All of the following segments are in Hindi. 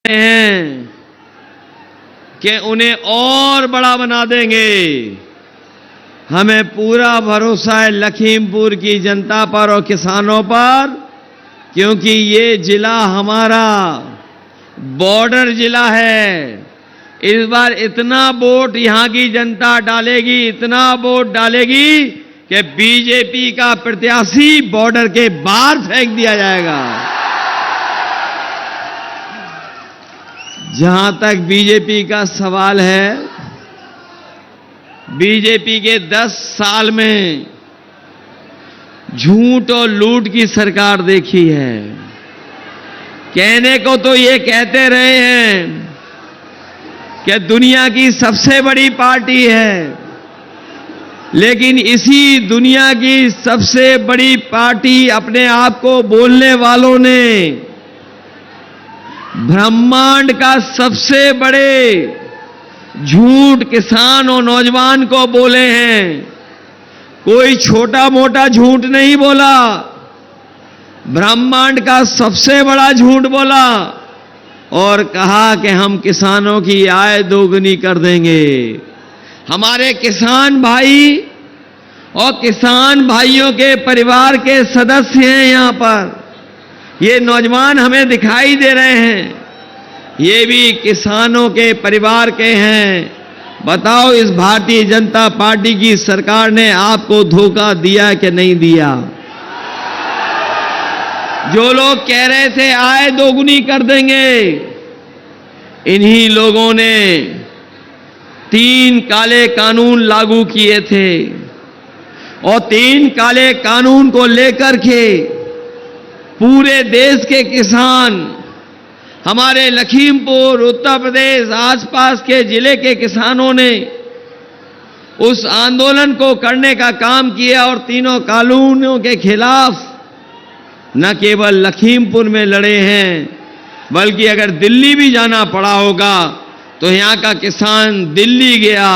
हैं कि उन्हें और बड़ा बना देंगे। हमें पूरा भरोसा है लखीमपुर की जनता पर और किसानों पर, क्योंकि ये जिला हमारा बॉर्डर जिला है। इस बार इतना वोट यहां की जनता डालेगी, इतना वोट डालेगी कि बीजेपी का प्रत्याशी बॉर्डर के बाहर फेंक दिया जाएगा। जहां तक बीजेपी का सवाल है, बीजेपी के 10 साल में झूठ और लूट की सरकार देखी है। कहने को तो ये कहते रहे हैं कि दुनिया की सबसे बड़ी पार्टी है, लेकिन इसी दुनिया की सबसे बड़ी पार्टी अपने आप को बोलने वालों ने ब्रह्मांड का सबसे बड़े झूठ किसान और नौजवान को बोले हैं। कोई छोटा मोटा झूठ नहीं बोला, ब्रह्मांड का सबसे बड़ा झूठ बोला और कहा कि हम किसानों की आय दोगुनी कर देंगे। हमारे किसान भाई और किसान भाइयों के परिवार के सदस्य हैं यहां पर, ये नौजवान हमें दिखाई दे रहे हैं, ये भी किसानों के परिवार के हैं। बताओ, इस भारतीय जनता पार्टी की सरकार ने आपको धोखा दिया कि नहीं दिया? जो लोग कह रहे थे आय दोगुनी कर देंगे, इन्हीं लोगों ने 3 काले कानून लागू किए थे और 3 काले कानून को लेकर के पूरे देश के किसान, हमारे लखीमपुर, उत्तर प्रदेश, आसपास के जिले के किसानों ने उस आंदोलन को करने का काम किया और तीनों कानूनों के खिलाफ न केवल लखीमपुर में लड़े हैं, बल्कि अगर दिल्ली भी जाना पड़ा होगा तो यहां का किसान दिल्ली गया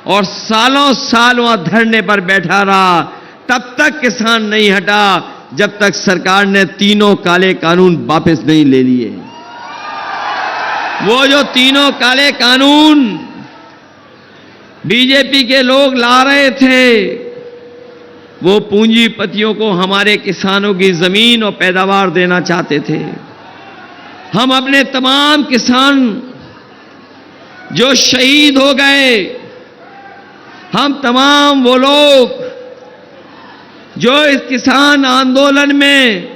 और सालों साल वहां धरने पर बैठा रहा। तब तक किसान नहीं हटा जब तक सरकार ने तीनों काले कानून वापस नहीं ले लिए। वो जो तीनों काले कानून बीजेपी के लोग ला रहे थे, वो पूंजीपतियों को हमारे किसानों की जमीन और पैदावार देना चाहते थे। हम अपने तमाम किसान जो शहीद हो गए, हम तमाम वो लोग जो इस किसान आंदोलन में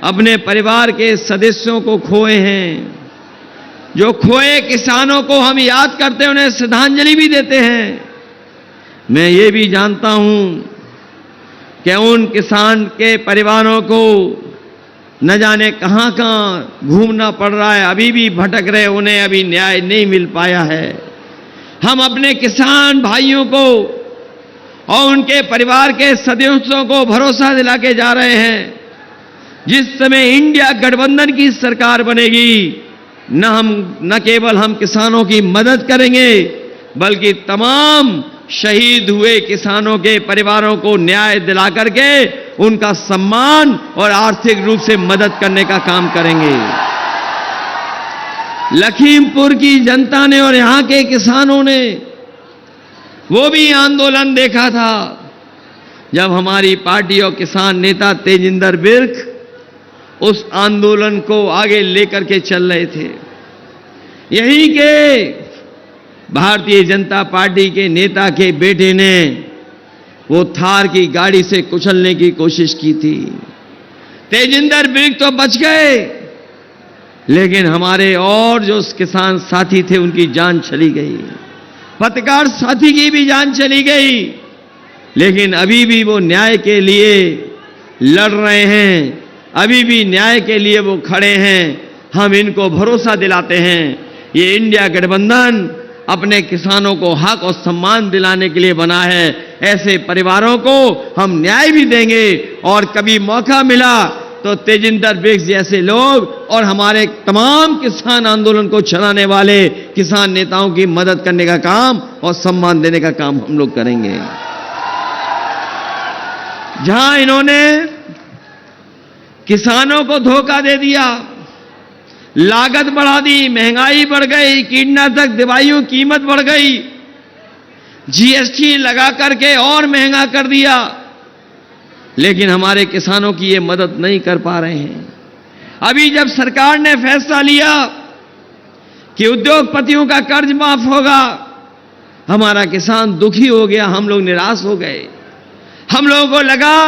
अपने परिवार के सदस्यों को खोए हैं, जो खोए किसानों को हम याद करते हैं, उन्हें श्रद्धांजलि भी देते हैं। मैं ये भी जानता हूं कि उन किसान के परिवारों को न जाने कहां कहां घूमना पड़ रहा है, अभी भी भटक रहे, उन्हें अभी न्याय नहीं मिल पाया है। हम अपने किसान भाइयों को और उनके परिवार के सदस्यों को भरोसा दिला के जा रहे हैं, जिस समय इंडिया गठबंधन की सरकार बनेगी, न केवल हम किसानों की मदद करेंगे, बल्कि तमाम शहीद हुए किसानों के परिवारों को न्याय दिला करके उनका सम्मान और आर्थिक रूप से मदद करने का काम करेंगे। लखीमपुर की जनता ने और यहां के किसानों ने वो भी आंदोलन देखा था जब हमारी पार्टी और किसान नेता तेजिंदर विर्क उस आंदोलन को आगे लेकर के चल रहे थे। यहीं के भारतीय जनता पार्टी के नेता के बेटे ने वो थार की गाड़ी से कुचलने की कोशिश की थी। तेजिंदर विर्क तो बच गए, लेकिन हमारे और जो किसान साथी थे उनकी जान चली गई, पत्रकार साथी की भी जान चली गई, लेकिन अभी भी वो न्याय के लिए लड़ रहे हैं, अभी भी न्याय के लिए वो खड़े हैं। हम इनको भरोसा दिलाते हैं, ये इंडिया गठबंधन अपने किसानों को हक और सम्मान दिलाने के लिए बना है। ऐसे परिवारों को हम न्याय भी देंगे और कभी मौका मिला तो तेजिंदर विर्क जैसे लोग और हमारे तमाम किसान आंदोलन को चलाने वाले किसान नेताओं की मदद करने का काम और सम्मान देने का काम हम लोग करेंगे। जहां इन्होंने किसानों को धोखा दे दिया, लागत बढ़ा दी, महंगाई बढ़ गई, कीटनाशक दवाइयों की कीमत बढ़ गई, जीएसटी लगा करके और महंगा कर दिया, लेकिन हमारे किसानों की ये मदद नहीं कर पा रहे हैं। अभी जब सरकार ने फैसला लिया कि उद्योगपतियों का कर्ज माफ होगा, हमारा किसान दुखी हो गया, हम लोग निराश हो गए। हम लोगों को लगा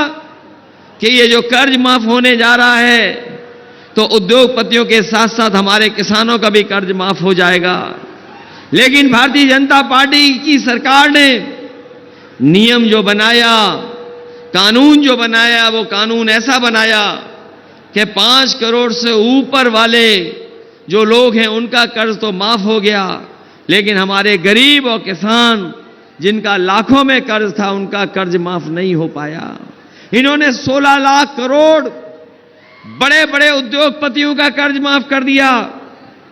कि ये जो कर्ज माफ होने जा रहा है तो उद्योगपतियों के साथ साथ हमारे किसानों का भी कर्ज माफ हो जाएगा, लेकिन भारतीय जनता पार्टी की सरकार ने नियम जो बनाया, कानून जो बनाया, वो कानून ऐसा बनाया कि 5 करोड़ से ऊपर वाले जो लोग हैं उनका कर्ज तो माफ हो गया, लेकिन हमारे गरीब और किसान जिनका लाखों में कर्ज था उनका कर्ज माफ नहीं हो पाया। इन्होंने 16 लाख करोड़ बड़े बड़े उद्योगपतियों का कर्ज माफ कर दिया।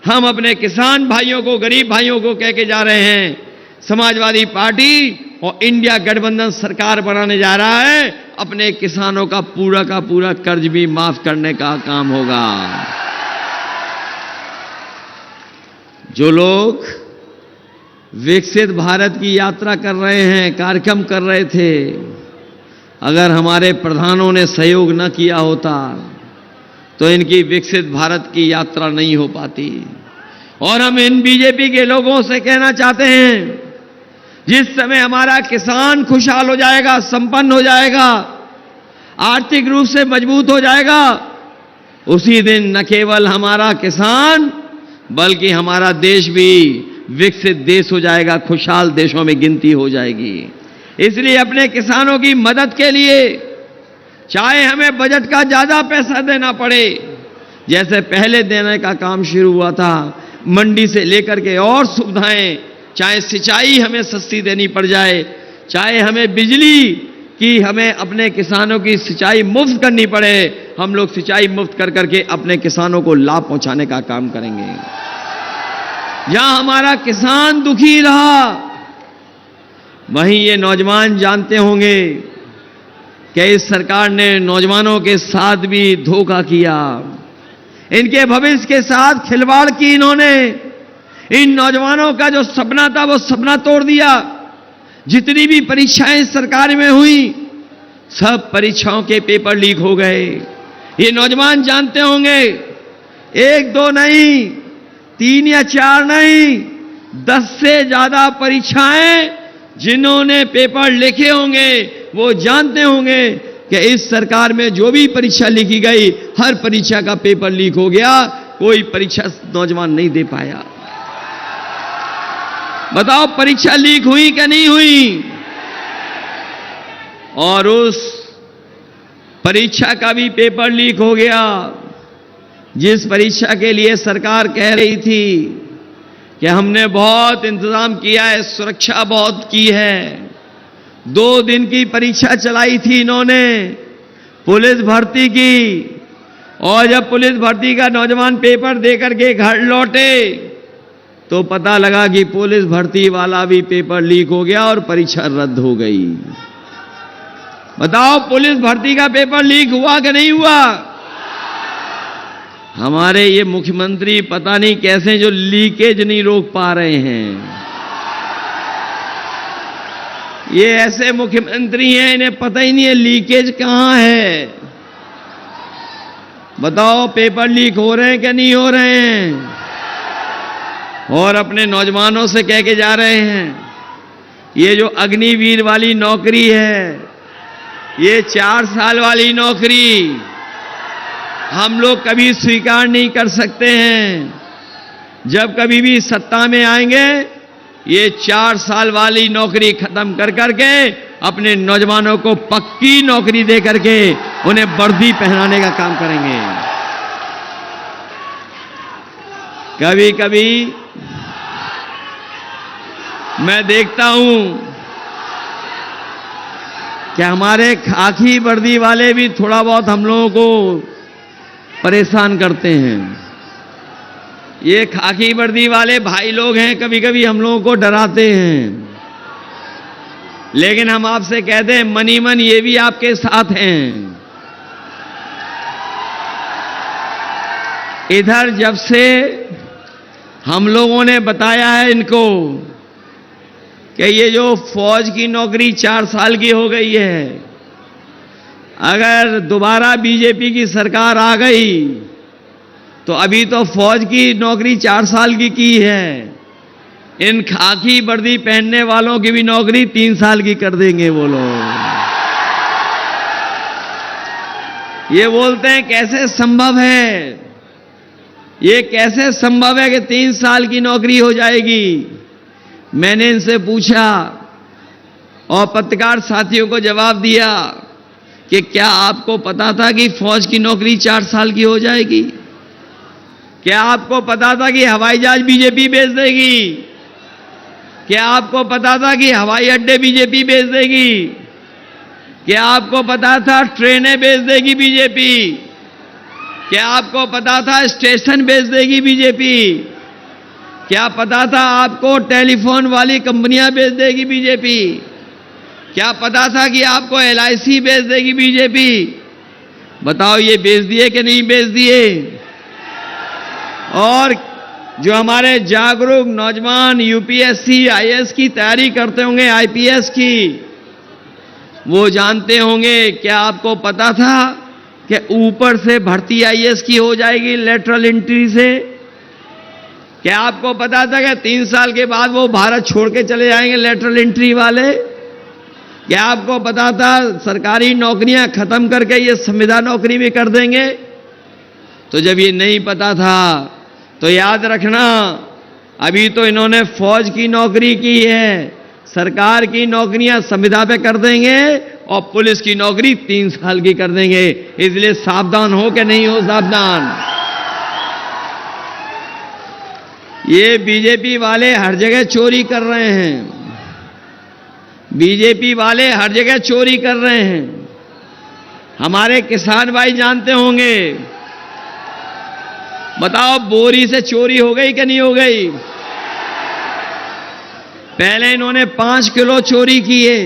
हम अपने किसान भाइयों को, गरीब भाइयों को कह के जा रहे हैं, समाजवादी पार्टी और इंडिया गठबंधन सरकार बनाने जा रहा है, अपने किसानों का पूरा कर्ज भी माफ करने का काम होगा। जो लोग विकसित भारत की यात्रा कर रहे हैं, कार्यक्रम कर रहे थे, अगर हमारे प्रधानों ने सहयोग न किया होता तो इनकी विकसित भारत की यात्रा नहीं हो पाती। और हम इन बीजेपी के लोगों से कहना चाहते हैं, जिस समय हमारा किसान खुशहाल हो जाएगा, संपन्न हो जाएगा, आर्थिक रूप से मजबूत हो जाएगा, उसी दिन न केवल हमारा किसान बल्कि हमारा देश भी विकसित देश हो जाएगा, खुशहाल देशों में गिनती हो जाएगी। इसलिए अपने किसानों की मदद के लिए चाहे हमें बजट का ज्यादा पैसा देना पड़े, जैसे पहले देने का काम शुरू हुआ था, मंडी से लेकर के और सुविधाएं, चाहे सिंचाई हमें सस्ती देनी पड़ जाए, चाहे हमें बिजली की, हमें अपने किसानों की सिंचाई मुफ्त करनी पड़े, हम लोग सिंचाई मुफ्त कर करके अपने किसानों को लाभ पहुंचाने का काम करेंगे। जहां हमारा किसान दुखी रहा, वहीं ये नौजवान जानते होंगे कि इस सरकार ने नौजवानों के साथ भी धोखा किया, इनके भविष्य के साथ खिलवाड़ की। इन्होंने इन नौजवानों का जो सपना था वो सपना तोड़ दिया। जितनी भी परीक्षाएं सरकार में हुई, सब परीक्षाओं के पेपर लीक हो गए। ये नौजवान जानते होंगे, 1 2 नहीं, 3 या 4 नहीं, 10 से ज्यादा परीक्षाएं जिन्होंने पेपर लिखे होंगे वो जानते होंगे कि इस सरकार में जो भी परीक्षा लिखी गई, हर परीक्षा का पेपर लीक हो गया, कोई परीक्षा नौजवान नहीं दे पाया। बताओ परीक्षा लीक हुई कि नहीं हुई? और उस परीक्षा का भी पेपर लीक हो गया, जिस परीक्षा के लिए सरकार कह रही थी कि हमने बहुत इंतजाम किया है, सुरक्षा बहुत की है। 2 दिन की परीक्षा चलाई थी इन्होंने, पुलिस भर्ती की, और जब पुलिस भर्ती का नौजवान पेपर देकर के घर लौटे तो पता लगा कि पुलिस भर्ती वाला भी पेपर लीक हो गया और परीक्षा रद्द हो गई। बताओ पुलिस भर्ती का पेपर लीक हुआ कि नहीं हुआ? हमारे ये मुख्यमंत्री पता नहीं कैसे जो लीकेज नहीं रोक पा रहे हैं। ये ऐसे मुख्यमंत्री हैं, इन्हें पता ही नहीं है लीकेज कहां है। बताओ पेपर लीक हो रहे हैं कि नहीं हो रहे हैं? और अपने नौजवानों से कह के जा रहे हैं, ये जो अग्निवीर वाली नौकरी है, ये 4 साल वाली नौकरी हम लोग कभी स्वीकार नहीं कर सकते हैं। जब कभी भी सत्ता में आएंगे, ये 4 साल वाली नौकरी खत्म कर करके अपने नौजवानों को पक्की नौकरी दे करके उन्हें वर्दी पहनाने का काम करेंगे। कभी कभी मैं देखता हूं कि हमारे खाकी वर्दी वाले भी थोड़ा बहुत हम लोगों को परेशान करते हैं। ये खाकी वर्दी वाले भाई लोग हैं, कभी कभी हम लोगों को डराते हैं, लेकिन हम आपसे कहते हैं मनी मन ये भी आपके साथ हैं। इधर जब से हम लोगों ने बताया है इनको कि ये जो फौज की नौकरी 4 साल की हो गई है, अगर दोबारा बीजेपी की सरकार आ गई तो अभी तो फौज की नौकरी 4 साल की है, इन खाकी वर्दी पहनने वालों की भी नौकरी 3 साल की कर देंगे वो लोग। ये बोलते हैं कैसे संभव है, ये कैसे संभव है कि 3 साल की नौकरी हो जाएगी। मैंने इनसे पूछा और पत्रकार साथियों को जवाब दिया कि क्या आपको पता था कि फौज की नौकरी 4 साल की हो जाएगी? क्या आपको पता था कि हवाई जहाज बीजेपी बेच देगी? क्या आपको पता था कि हवाई अड्डे बीजेपी बेच देगी? क्या आपको पता था ट्रेनें बेच देगी बीजेपी? क्या आपको पता था स्टेशन बेच देगी बीजेपी? क्या पता था आपको टेलीफोन वाली कंपनियां बेच देगी बीजेपी? क्या पता था कि आपको LIC बेच देगी बीजेपी? बताओ ये बेच दिए कि नहीं बेच दिए? और जो हमारे जागरूक नौजवान UPSC IAS की तैयारी करते होंगे, IPS की, वो जानते होंगे, क्या आपको पता था कि ऊपर से भर्ती IAS की हो जाएगी लेटरल एंट्री से? क्या आपको पता था कि 3 साल के बाद वो भारत छोड़ के चले जाएंगे लेटरल एंट्री वाले? क्या आपको पता था सरकारी नौकरियां खत्म करके ये संविदा नौकरी भी कर देंगे? तो जब ये नहीं पता था तो याद रखना, अभी तो इन्होंने फौज की नौकरी की है, सरकार की नौकरियां संविदा पे कर देंगे और पुलिस की नौकरी 3 साल की कर देंगे। इसलिए सावधान हो कि नहीं हो सावधान? ये बीजेपी वाले हर जगह चोरी कर रहे हैं, बीजेपी वाले हर जगह चोरी कर रहे हैं। हमारे किसान भाई जानते होंगे, बताओ बोरी से चोरी हो गई कि नहीं हो गई? पहले इन्होंने 5 किलो चोरी किए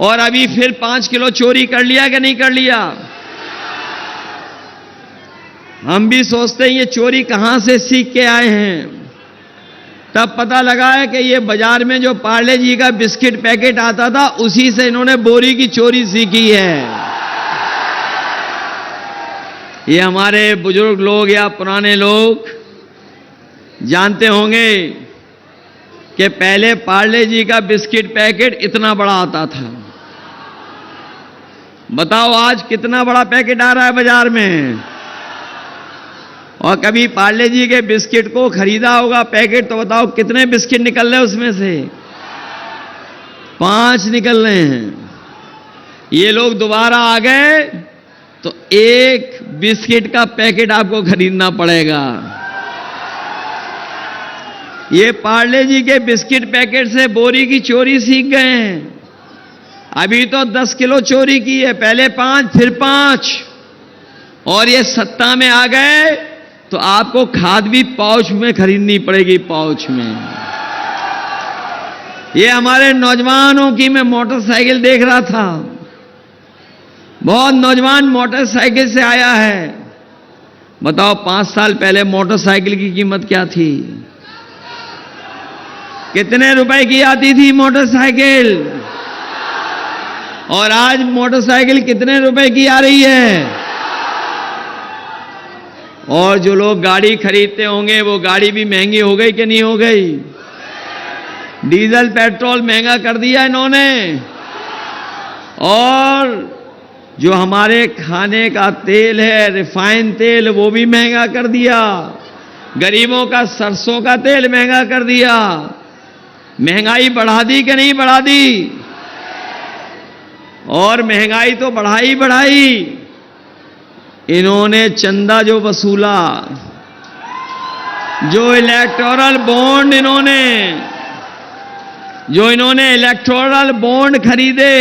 और अभी फिर 5 किलो चोरी कर लिया कि नहीं कर लिया? हम भी सोचते हैं ये चोरी कहां से सीख के आए हैं। तब पता लगा है कि ये बाजार में जो पार्ले जी का बिस्किट पैकेट आता था उसी से इन्होंने बोरी की चोरी सीखी है। ये हमारे बुजुर्ग लोग या पुराने लोग जानते होंगे कि पहले पार्ले जी का बिस्किट पैकेट इतना बड़ा आता था। बताओ आज कितना बड़ा पैकेट आ रहा है बाजार में? और कभी पार्ले जी के बिस्किट को खरीदा होगा पैकेट, तो बताओ कितने बिस्किट निकल रहे हैं उसमें से? 5 निकल रहे हैं। ये लोग दोबारा आ गए तो 1 बिस्किट का पैकेट आपको खरीदना पड़ेगा। ये पार्ले जी के बिस्किट पैकेट से बोरी की चोरी सीख गए हैं। अभी तो 10 किलो चोरी की है, पहले 5 फिर 5, और ये सत्ता में आ गए तो आपको खाद भी पाउच में खरीदनी पड़ेगी, पाउच में। ये हमारे नौजवानों की मैं मोटरसाइकिल देख रहा था, बहुत नौजवान मोटरसाइकिल से आया है। बताओ 5 साल पहले मोटरसाइकिल की कीमत क्या थी? कितने रुपए की आती थी मोटरसाइकिल? और आज मोटरसाइकिल कितने रुपए की आ रही है? और जो लोग गाड़ी खरीदते होंगे वो गाड़ी भी महंगी हो गई कि नहीं हो गई? डीजल पेट्रोल महंगा कर दिया इन्होंने, और जो हमारे खाने का तेल है, रिफाइन तेल, वो भी महंगा कर दिया। गरीबों का सरसों का तेल महंगा कर दिया। महंगाई बढ़ा दी कि नहीं बढ़ा दी? और महंगाई तो बढ़ाई बढ़ाई। इन्होंने चंदा जो वसूला, जो इलेक्टोरल बॉन्ड इन्होंने इलेक्टोरल बॉन्ड खरीदे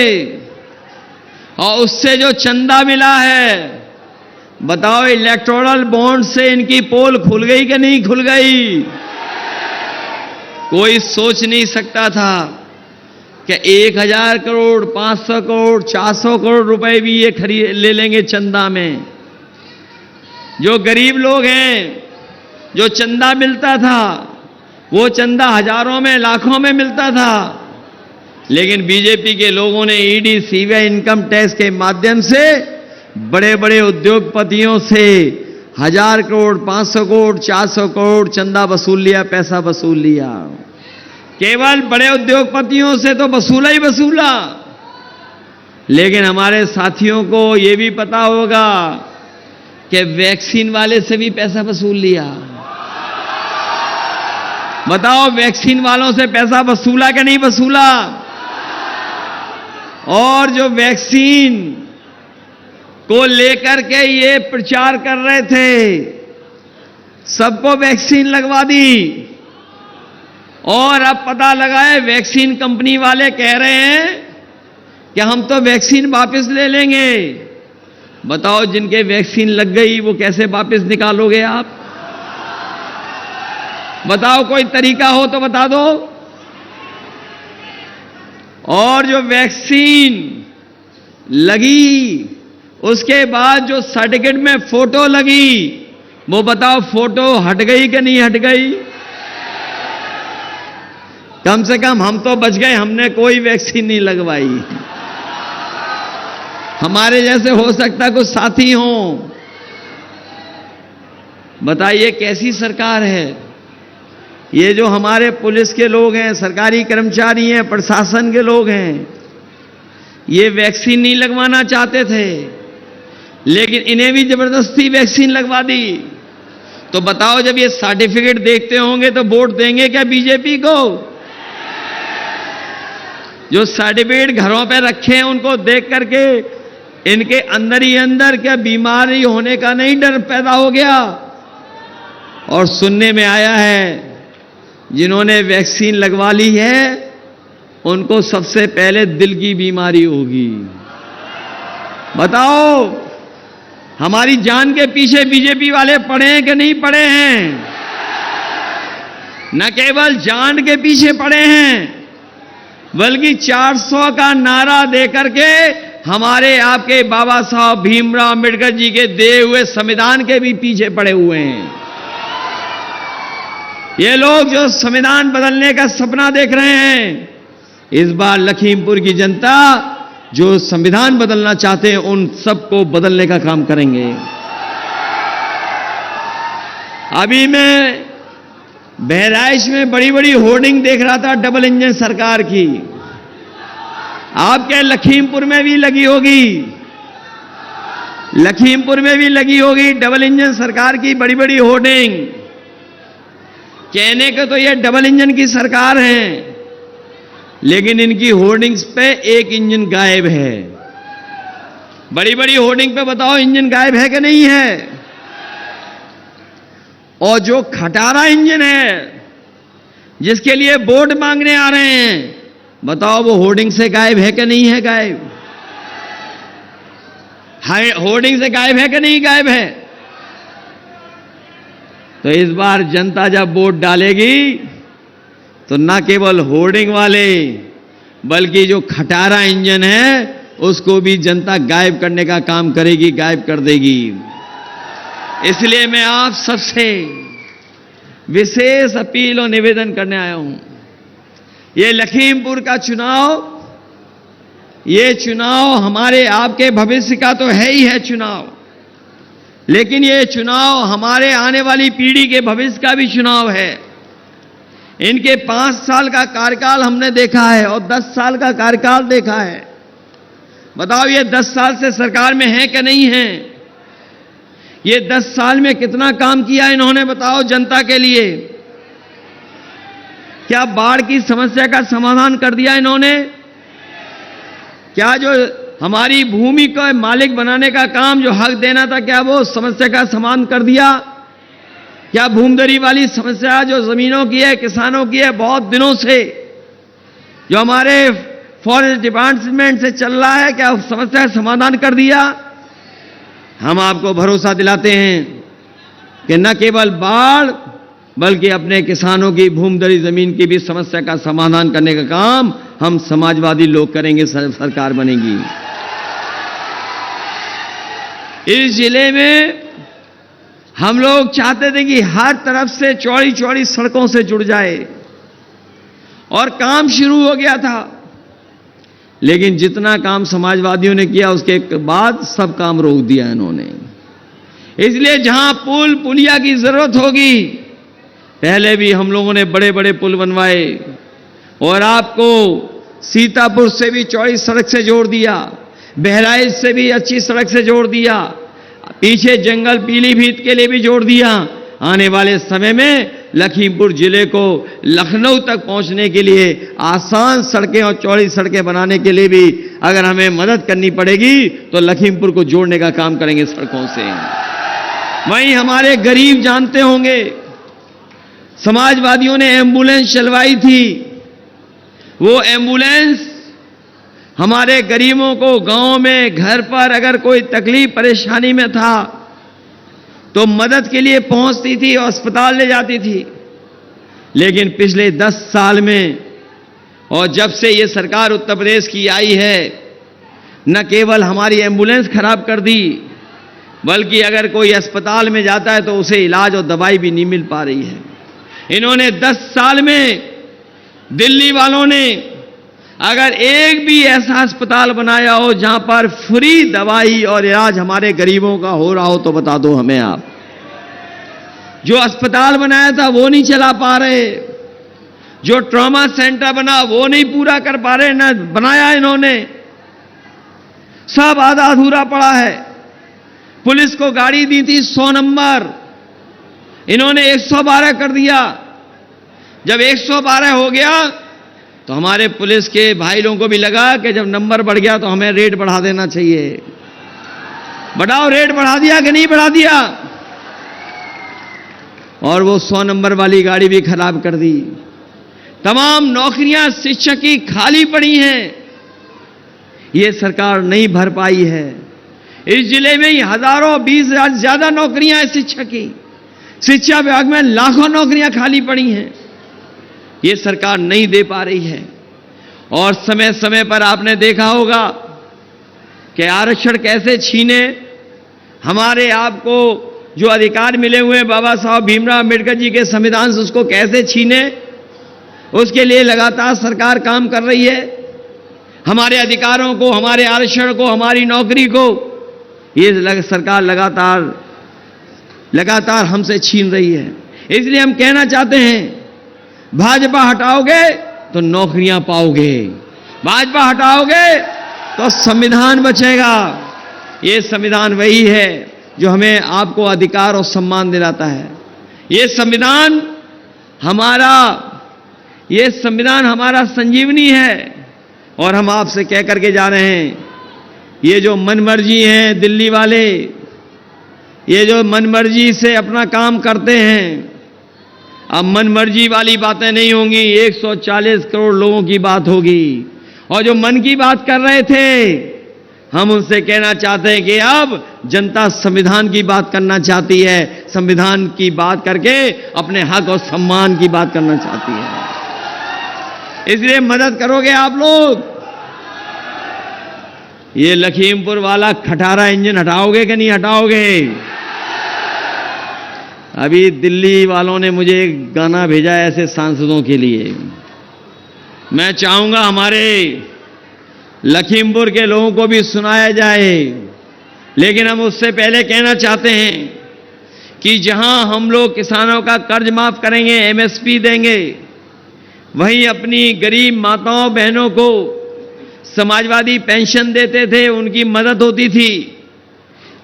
और उससे जो चंदा मिला है, बताओ इलेक्टोरल बॉन्ड से इनकी पोल खुल गई कि नहीं खुल गई? कोई सोच नहीं सकता था कि 1000 करोड़, 500 करोड़, 400 करोड़ रुपए भी ये खरीद ले लेंगे चंदा में। जो गरीब लोग हैं, जो चंदा मिलता था, वो चंदा हजारों में लाखों में मिलता था, लेकिन बीजेपी के लोगों ने ईडी सीबीआई इनकम टैक्स के माध्यम से बड़े बड़े उद्योगपतियों से 1000 करोड़, 500 करोड़, 400 करोड़ चंदा वसूल लिया, पैसा वसूल लिया। केवल बड़े उद्योगपतियों से तो वसूला ही वसूला, लेकिन हमारे साथियों को यह भी पता होगा कि वैक्सीन वाले से भी पैसा वसूल लिया। बताओ, वैक्सीन वालों से पैसा वसूला कि नहीं वसूला? और जो वैक्सीन को लेकर के ये प्रचार कर रहे थे, सबको वैक्सीन लगवा दी, और अब पता लगा है वैक्सीन कंपनी वाले कह रहे हैं कि हम तो वैक्सीन वापस ले लेंगे। बताओ, जिनके वैक्सीन लग गई वो कैसे वापस निकालोगे आप? बताओ, कोई तरीका हो तो बता दो। और जो वैक्सीन लगी उसके बाद जो सर्टिफिकेट में फोटो लगी, वो बताओ फोटो हट गई कि नहीं हट गई? कम से कम हम तो बच गए, हमने कोई वैक्सीन नहीं लगवाई। हमारे जैसे हो सकता कुछ साथी हों। बताइए कैसी सरकार है ये? जो हमारे पुलिस के लोग हैं, सरकारी कर्मचारी हैं, प्रशासन के लोग हैं, ये वैक्सीन नहीं लगवाना चाहते थे, लेकिन इन्हें भी जबरदस्ती वैक्सीन लगवा दी। तो बताओ, जब ये सर्टिफिकेट देखते होंगे तो वोट देंगे क्या बीजेपी को? जो सर्टिफिकेट घरों पे रखे हैं उनको देख करके इनके अंदर ही अंदर क्या बीमारी होने का नहीं डर पैदा हो गया? और सुनने में आया है जिन्होंने वैक्सीन लगवा ली है उनको सबसे पहले दिल की बीमारी होगी। बताओ, हमारी जान के पीछे बीजेपी वाले पड़े हैं कि नहीं पड़े हैं? न केवल जान के पीछे पड़े हैं, बल्कि 400 का नारा देकर के हमारे आपके बाबा साहब भीमराव अम्बेडकर जी के दिए हुए संविधान के भी पीछे पड़े हुए हैं। ये लोग जो संविधान बदलने का सपना देख रहे हैं, इस बार लखीमपुर की जनता जो संविधान बदलना चाहते हैं उन सबको बदलने का काम करेंगे। अभी मैं बहराइच में बड़ी बड़ी होर्डिंग देख रहा था डबल इंजन सरकार की। आपके लखीमपुर में भी लगी होगी, लखीमपुर में भी लगी होगी डबल इंजन सरकार की बड़ी बड़ी होर्डिंग। कहने को तो ये डबल इंजन की सरकार है, लेकिन इनकी होर्डिंग्स पे एक इंजन गायब है। बड़ी बड़ी होर्डिंग पे बताओ इंजन गायब है कि नहीं है? और जो खटारा इंजन है जिसके लिए वोट मांगने आ रहे हैं, बताओ वो होर्डिंग से गायब है कि नहीं है गायब? होर्डिंग से गायब है कि नहीं गायब है? तो इस बार जनता जब वोट डालेगी तो न केवल होर्डिंग वाले बल्कि जो खटारा इंजन है उसको भी जनता गायब करने का काम करेगी, गायब कर देगी। इसलिए मैं आप सबसे विशेष अपील और निवेदन करने आया हूं। ये लखीमपुर का चुनाव, ये चुनाव हमारे आपके भविष्य का तो है ही है चुनाव, लेकिन ये चुनाव हमारे आने वाली पीढ़ी के भविष्य का भी चुनाव है। इनके 5 साल का कार्यकाल हमने देखा है और 10 साल का कार्यकाल देखा है। बताओ ये 10 साल से सरकार में है कि नहीं है? ये 10 साल में कितना काम किया इन्होंने? बताओ जनता के लिए। क्या बाढ़ की समस्या का समाधान कर दिया इन्होंने? क्या जो हमारी भूमि को मालिक बनाने का काम, जो हक देना था, क्या वो समस्या का समाधान कर दिया? क्या भूमदरी वाली समस्या जो जमीनों की है, किसानों की है, बहुत दिनों से जो हमारे फॉरेस्ट डिपार्टमेंट से चल रहा है, क्या उस समस्या का समाधान कर दिया? हम आपको भरोसा दिलाते हैं कि न केवल बाढ़ बल्कि अपने किसानों की भूमदरी जमीन की भी समस्या का समाधान करने का काम हम समाजवादी लोग करेंगे, सरकार बनेगी। इस जिले में हम लोग चाहते थे कि हर तरफ से चौड़ी चौड़ी सड़कों से जुड़ जाए और काम शुरू हो गया था। लेकिन जितना काम समाजवादियों ने किया उसके बाद सब काम रोक दिया इन्होंने। इसलिए जहां पुल पुलिया की जरूरत होगी, पहले भी हम लोगों ने बड़े बड़े पुल बनवाए और आपको सीतापुर से भी चौड़ी सड़क से जोड़ दिया, बहराइच से भी अच्छी सड़क से जोड़ दिया, पीछे जंगल पीलीभीत के लिए भी जोड़ दिया। आने वाले समय में लखीमपुर जिले को लखनऊ तक पहुंचने के लिए आसान सड़कें और चौड़ी सड़कें बनाने के लिए भी अगर हमें मदद करनी पड़ेगी तो लखीमपुर को जोड़ने का काम करेंगे सड़कों से। वहीं हमारे गरीब जानते होंगे, समाजवादियों ने एम्बुलेंस चलवाई थी। वो एम्बुलेंस हमारे गरीबों को गांव में घर पर अगर कोई तकलीफ परेशानी में था तो मदद के लिए पहुंचती थी और अस्पताल ले जाती थी। लेकिन पिछले 10 साल में और जब से ये सरकार उत्तर प्रदेश की आई है, न केवल हमारी एम्बुलेंस खराब कर दी, बल्कि अगर कोई अस्पताल में जाता है तो उसे इलाज और दवाई भी नहीं मिल पा रही है। इन्होंने 10 साल में दिल्ली वालों ने अगर एक भी ऐसा अस्पताल बनाया हो जहां पर फ्री दवाई और इलाज हमारे गरीबों का हो रहा हो तो बता दो हमें आप। जो अस्पताल बनाया था वो नहीं चला पा रहे, जो ट्रॉमा सेंटर बना वो नहीं पूरा कर पा रहे, न बनाया इन्होंने, सब आधा अधूरा पड़ा है। पुलिस को गाड़ी दी थी 100 नंबर, इन्होंने 112 कर दिया। जब 112 हो गया तो हमारे पुलिस के भाई लोगों को भी लगा कि जब नंबर बढ़ गया तो हमें रेट बढ़ा देना चाहिए। बढ़ाओ, रेट बढ़ा दिया कि नहीं बढ़ा दिया? और वो 100 नंबर वाली गाड़ी भी खराब कर दी। तमाम नौकरियां शिक्षक की खाली पड़ी हैं, ये सरकार नहीं भर पाई है। इस जिले में ही हजारों 20,000 से ज्यादा नौकरियां हैं शिक्षक की। शिक्षा विभाग में लाखों नौकरियां खाली पड़ी हैं, ये सरकार नहीं दे पा रही है। और समय समय पर आपने देखा होगा कि आरक्षण कैसे छीने, हमारे आपको जो अधिकार मिले हुए बाबा साहब भीमराव अंबेडकर जी के संविधान से उसको कैसे छीने, उसके लिए लगातार सरकार काम कर रही है। हमारे अधिकारों को, हमारे आरक्षण को, हमारी नौकरी को ये सरकार लगातार हमसे छीन रही है। इसलिए हम कहना चाहते हैं, भाजपा हटाओगे तो नौकरियां पाओगे, भाजपा हटाओगे तो संविधान बचेगा। ये संविधान वही है जो हमें आपको अधिकार और सम्मान दिलाता है। ये संविधान हमारा संजीवनी है। और हम आपसे कह करके जा रहे हैं, ये जो मनमर्जी हैं दिल्ली वाले, ये जो मनमर्जी से अपना काम करते हैं, अब मनमर्जी वाली बातें नहीं होंगी, 140 करोड़ लोगों की बात होगी। और जो मन की बात कर रहे थे, हम उनसे कहना चाहते हैं कि अब जनता संविधान की बात करना चाहती है, संविधान की बात करके अपने हक और सम्मान की बात करना चाहती है। इसलिए मदद करोगे आप लोग? ये लखीमपुर वाला खटारा इंजन हटाओगे कि नहीं हटाओगे? अभी दिल्ली वालों ने मुझे एक गाना भेजा है ऐसे सांसदों के लिए। मैं चाहूंगा हमारे लखीमपुर के लोगों को भी सुनाया जाए, लेकिन हम उससे पहले कहना चाहते हैं कि जहां हम लोग किसानों का कर्ज माफ करेंगे, एमएसपी देंगे, वहीं अपनी गरीब माताओं बहनों को समाजवादी पेंशन देते थे, उनकी मदद होती थी।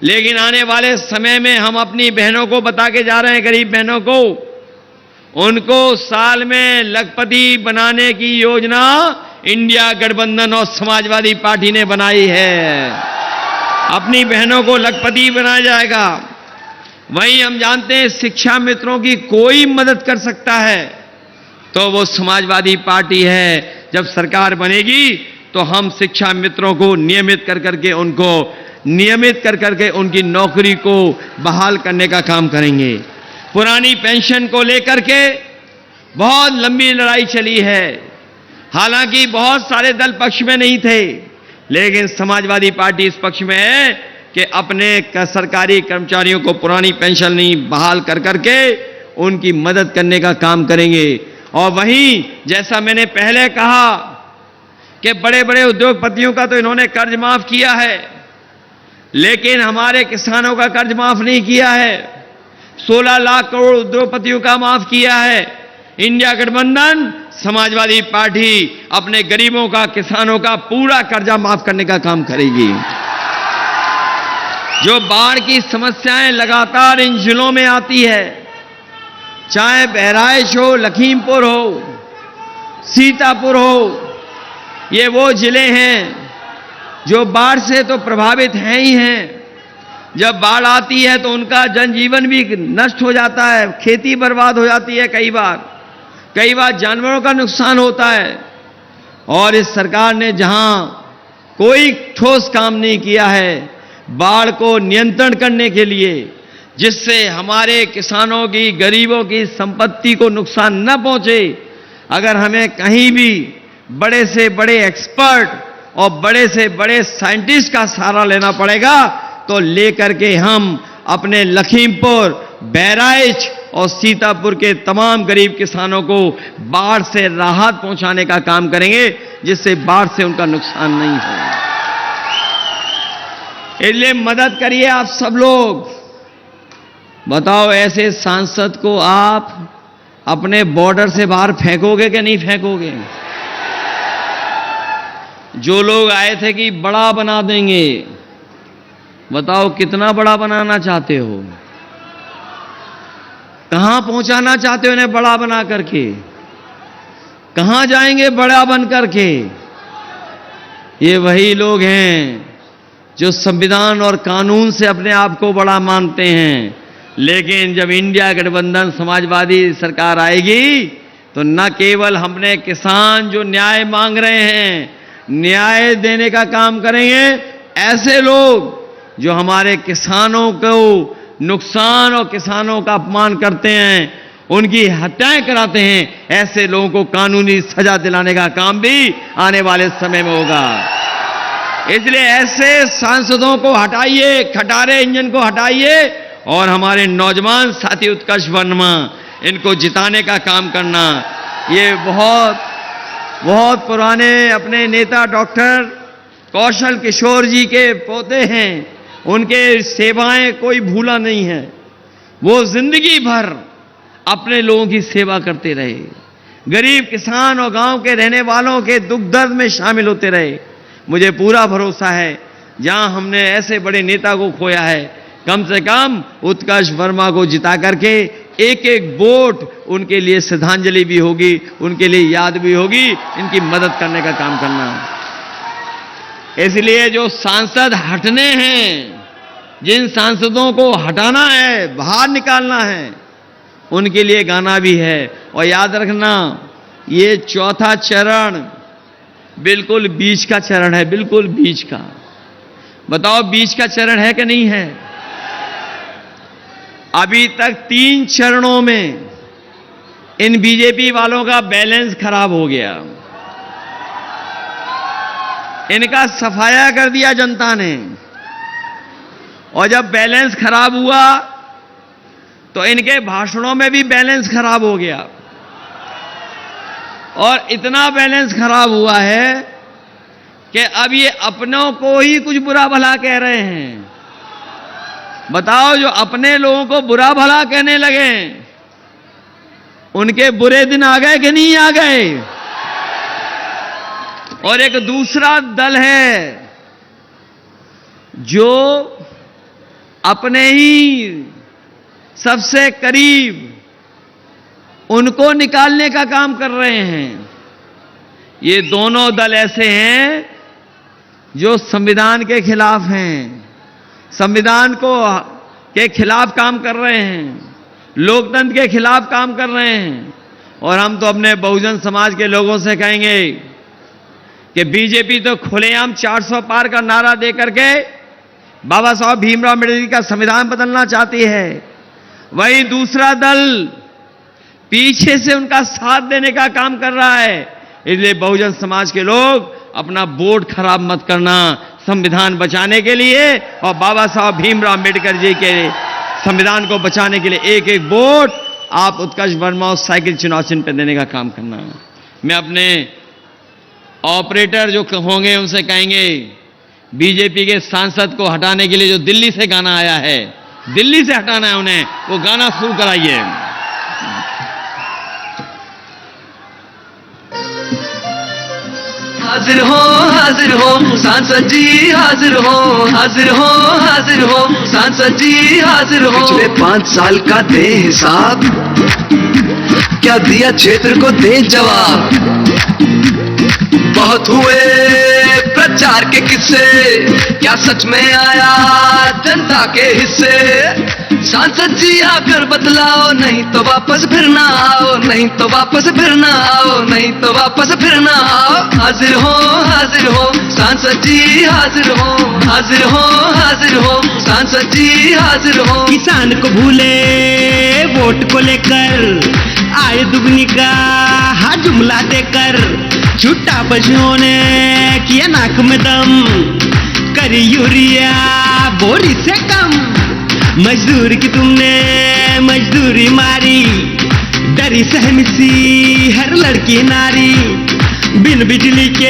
लेकिन आने वाले समय में हम अपनी बहनों को बता के जा रहे हैं, गरीब बहनों को, उनको साल में लखपति बनाने की योजना इंडिया गठबंधन और समाजवादी पार्टी ने बनाई है। अपनी बहनों को लखपति बनाया जाएगा। वहीं हम जानते हैं शिक्षा मित्रों की कोई मदद कर सकता है तो वो समाजवादी पार्टी है। जब सरकार बनेगी तो हम शिक्षा मित्रों को नियमित कर करके उनकी नौकरी को बहाल करने का काम करेंगे। पुरानी पेंशन को लेकर के बहुत लंबी लड़ाई चली है। हालांकि बहुत सारे दल पक्ष में नहीं थे, लेकिन समाजवादी पार्टी इस पक्ष में है कि अपने सरकारी कर्मचारियों को पुरानी पेंशन नहीं बहाल कर करके उनकी मदद करने का काम करेंगे। और वहीं जैसा मैंने पहले कहा कि बड़े बड़े उद्योगपतियों का तो इन्होंने कर्ज माफ किया है, लेकिन हमारे किसानों का कर्ज माफ नहीं किया है। 16 लाख करोड़ उद्योगपतियों का माफ किया है। इंडिया गठबंधन समाजवादी पार्टी अपने गरीबों का, किसानों का पूरा कर्जा माफ करने का काम करेगी। जो बाढ़ की समस्याएं लगातार इन जिलों में आती है, चाहे बहराइच हो, लखीमपुर हो, सीतापुर हो, ये वो जिले हैं जो बाढ़ से तो प्रभावित हैं ही हैं। जब बाढ़ आती है तो उनका जनजीवन भी नष्ट हो जाता है, खेती बर्बाद हो जाती है, कई बार जानवरों का नुकसान होता है। और इस सरकार ने जहां कोई ठोस काम नहीं किया है बाढ़ को नियंत्रण करने के लिए, जिससे हमारे किसानों की, गरीबों की संपत्ति को नुकसान न पहुंचे, अगर हमें कहीं भी बड़े से बड़े एक्सपर्ट और बड़े से बड़े साइंटिस्ट का सहारा लेना पड़ेगा तो लेकर के हम अपने लखीमपुर, बहराइच और सीतापुर के तमाम गरीब किसानों को बाढ़ से राहत पहुंचाने का काम करेंगे, जिससे बाढ़ से उनका नुकसान नहीं हो। इसलिए मदद करिए आप सब लोग। बताओ, ऐसे सांसद को आप अपने बॉर्डर से बाहर फेंकोगे कि नहीं फेंकोगे? जो लोग आए थे कि बड़ा बना देंगे, बताओ कितना बड़ा बनाना चाहते हो? कहां पहुंचाना चाहते हो इन्हें बड़ा बना करके? कहां जाएंगे बड़ा बन करके? ये वही लोग हैं जो संविधान और कानून से अपने आप को बड़ा मानते हैं, लेकिन जब इंडिया गठबंधन समाजवादी सरकार आएगी तो न केवल हमने किसान जो न्याय मांग रहे हैं, न्याय देने का काम करेंगे। ऐसे लोग जो हमारे किसानों को नुकसान और किसानों का अपमान करते हैं, उनकी हत्याएं कराते हैं, ऐसे लोगों को कानूनी सजा दिलाने का काम भी आने वाले समय में होगा। इसलिए ऐसे सांसदों को हटाइए, खटारे इंजन को हटाइए और हमारे नौजवान साथी उत्कर्ष वर्मा, इनको जिताने का काम करना। ये बहुत पुराने अपने नेता डॉक्टर कौशल किशोर जी के पोते हैं, उनके सेवाएं कोई भूला नहीं है। वो जिंदगी भर अपने लोगों की सेवा करते रहे, गरीब किसान और गांव के रहने वालों के दुख दर्द में शामिल होते रहे। मुझे पूरा भरोसा है जहां हमने ऐसे बड़े नेता को खोया है, कम से कम उत्कर्ष वर्मा को जिता करके एक एक वोट उनके लिए श्रद्धांजलि भी होगी, उनके लिए याद भी होगी, इनकी मदद करने का काम करना। इसलिए जो सांसद हटने हैं, जिन सांसदों को हटाना है, बाहर निकालना है, उनके लिए गाना भी है। और याद रखना, ये चौथा चरण बिल्कुल बीच का चरण है, बिल्कुल बीच का। बताओ बीच का चरण है कि नहीं है? अभी तक 3 चरणों में इन बीजेपी वालों का बैलेंस खराब हो गया, इनका सफाया कर दिया जनता ने। और जब बैलेंस खराब हुआ तो इनके भाषणों में भी बैलेंस खराब हो गया, और इतना बैलेंस खराब हुआ है कि अब ये अपनों को ही कुछ बुरा भला कह रहे हैं। बताओ, जो अपने लोगों को बुरा भला कहने लगे, उनके बुरे दिन आ गए कि नहीं आ गए? और एक दूसरा दल है जो अपने ही सबसे करीब उनको निकालने का काम कर रहे हैं। ये दोनों दल ऐसे हैं जो संविधान के खिलाफ हैं, संविधान के खिलाफ काम कर रहे हैं, लोकतंत्र के खिलाफ काम कर रहे हैं। और हम तो अपने बहुजन समाज के लोगों से कहेंगे कि बीजेपी तो खुलेआम 400 पार का नारा दे करके बाबा साहब भीमराव अम्बेडकर का संविधान बदलना चाहती है, वही दूसरा दल पीछे से उनका साथ देने का काम कर रहा है। इसलिए बहुजन समाज के लोग अपना वोट खराब मत करना, संविधान बचाने के लिए और बाबा साहब भीमराव अम्बेडकर जी के संविधान को बचाने के लिए एक एक वोट आप उत्कर्ष वर्मा और साइकिल चुनाव चिन्ह पर देने का काम करना है। मैं अपने ऑपरेटर जो होंगे उनसे कहेंगे बीजेपी के सांसद को हटाने के लिए जो दिल्ली से गाना आया है, दिल्ली से हटाना है उन्हें, वो गाना शुरू कराइए। हाजिर हो सांसद जी, हाजिर हो सांसद जी, हाजिर हो। पिछले 5 साल का दे हिसाब, क्या दिया क्षेत्र को दे जवाब। बहुत हुए प्रचार के किस्से, क्या सच में आया जनता के हिस्से। सांसद जी आकर बतलाओ, नहीं तो वापस फिर ना आओ, नहीं तो वापस फिर ना आओ, नहीं तो वापस फिर ना आओ। हाजिर हो सांसद जी, हाजिर हो सांसद जी, हाजिर हो। किसान को भूले वोट को लेकर, आय दुगनी का हा जुमला देकर, छुट्टा पशुओं ने किया नाक में दम, करी यूरिया बोरी से कम। मजदूर की तुमने मजदूरी मारी, डरी सहमी सी हर लड़की नारी, बिन बिजली के